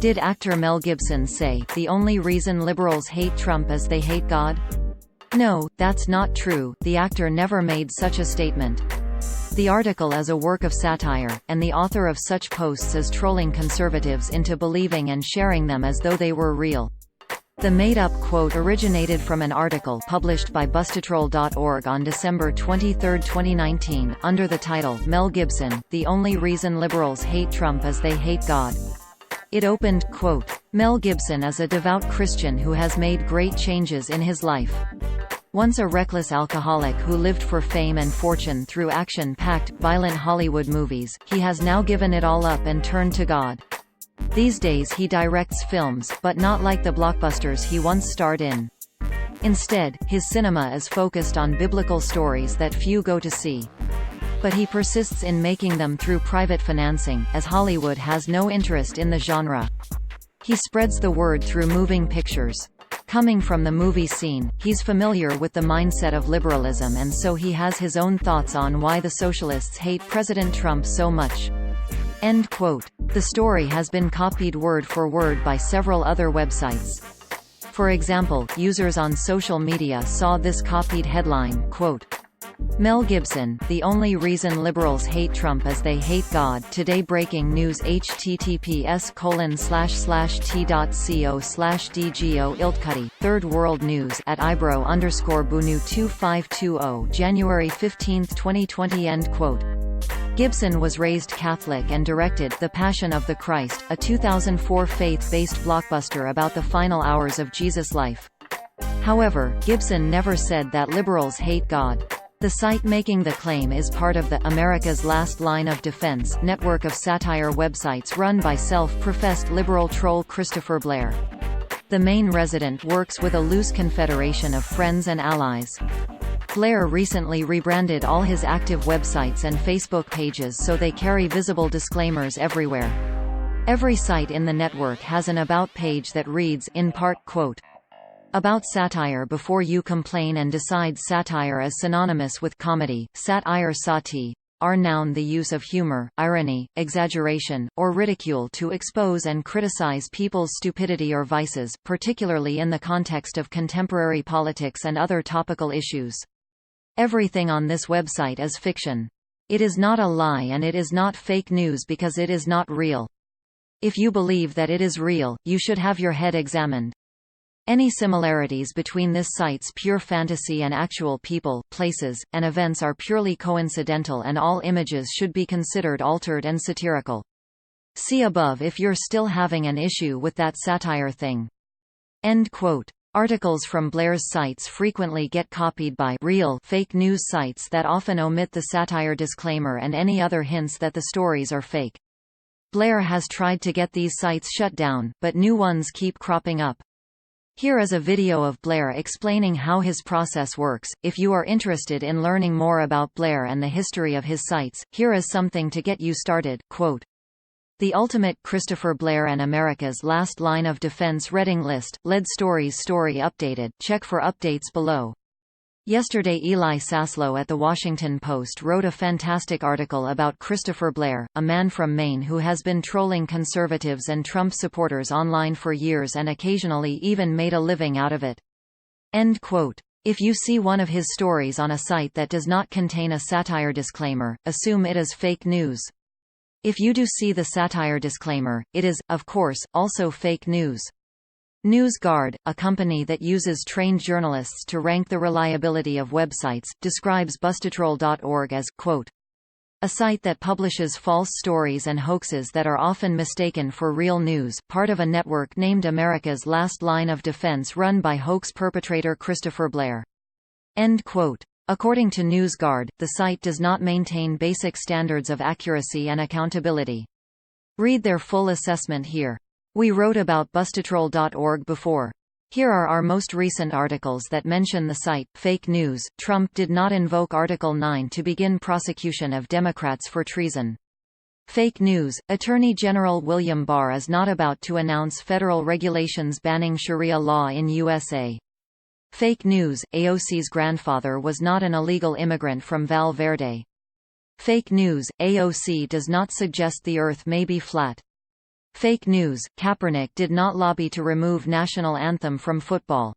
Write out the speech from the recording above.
Did actor Mel Gibson say, "The only reason liberals hate Trump is they hate God"? No, that's not true, the actor never made such a statement. The article is a work of satire, and the author of such posts is trolling conservatives into believing and sharing them as though they were real. The made-up quote originated from an article published by Bustatroll.org on December 23, 2019, under the title, "Mel Gibson, the only reason liberals hate Trump is they hate God." It opened, quote, "Mel Gibson is a devout Christian who has made great changes in his life. Once a reckless alcoholic who lived for fame and fortune through action-packed, violent Hollywood movies, he has now given it all up and turned to God. These days he directs films, but not like the blockbusters he once starred in. Instead, his cinema is focused on biblical stories that few go to see. But he persists in making them through private financing, as Hollywood has no interest in the genre. He spreads the word through moving pictures. Coming from the movie scene, he's familiar with the mindset of liberalism, and so he has his own thoughts on why the socialists hate President Trump so much." End quote. The story has been copied word for word by several other websites. For example, users on social media saw this copied headline, quote, "Mel Gibson, the only reason liberals hate Trump is they hate God." Today breaking news https://t.co/dgo iltkutty, Third World News at ibro_bunu2520 January 15, 2020 End quote. Gibson was raised Catholic and directed The Passion of the Christ, a 2004 faith-based blockbuster about the final hours of Jesus' life. However, Gibson never said that liberals hate God. The site making the claim is part of the America's Last Line of Defense network of satire websites run by self-professed liberal troll Christopher Blair. The main resident works with a loose confederation of friends and allies. Blair recently rebranded all his active websites and Facebook pages so they carry visible disclaimers everywhere. Every site in the network has an About page that reads, in part, quote, "About satire before you complain and decide satire is synonymous with comedy. Satire sati are noun the use of humor, irony, exaggeration, or ridicule to expose and criticize people's stupidity or vices, particularly in the context of contemporary politics and other topical issues. Everything on this website is fiction. It is not a lie and it is not fake news because it is not real. If you believe that it is real, you should have your head examined. Any similarities between this site's pure fantasy and actual people, places, and events are purely coincidental, and all images should be considered altered and satirical. See above if you're still having an issue with that satire thing." End quote. Articles from Blair's sites frequently get copied by real fake news sites that often omit the satire disclaimer and any other hints that the stories are fake. Blair has tried to get these sites shut down, but new ones keep cropping up. Here is a video of Blair explaining how his process works. If you are interested in learning more about Blair and the history of his sites, here is something to get you started, quote, "The ultimate Christopher Blair and America's Last Line of Defense reading list, lead stories story updated, check for updates below." Yesterday Eli Saslow at The Washington Post wrote a fantastic article about Christopher Blair, a man from Maine who has been trolling conservatives and Trump supporters online for years and occasionally even made a living out of it. End quote. If you see one of his stories on a site that does not contain a satire disclaimer, assume it is fake news. If you do see the satire disclaimer, it is, of course, also fake news. NewsGuard, a company that uses trained journalists to rank the reliability of websites, describes Bustatroll.org as, quote, "a site that publishes false stories and hoaxes that are often mistaken for real news, part of a network named America's Last Line of Defense run by hoax perpetrator Christopher Blair." End quote. According to NewsGuard, the site does not maintain basic standards of accuracy and accountability. Read their full assessment here. We wrote about Bustatroll.org before. Here are our most recent articles that mention the site. Fake news: Trump did not invoke Article 9 to begin prosecution of Democrats for treason. Fake news: Attorney General William Barr is not about to announce federal regulations banning Sharia law in USA. Fake news: AOC's grandfather was not an illegal immigrant from Val Verde. Fake news: AOC does not suggest the Earth may be flat. Fake news, Kaepernick did not lobby to remove national anthem from football.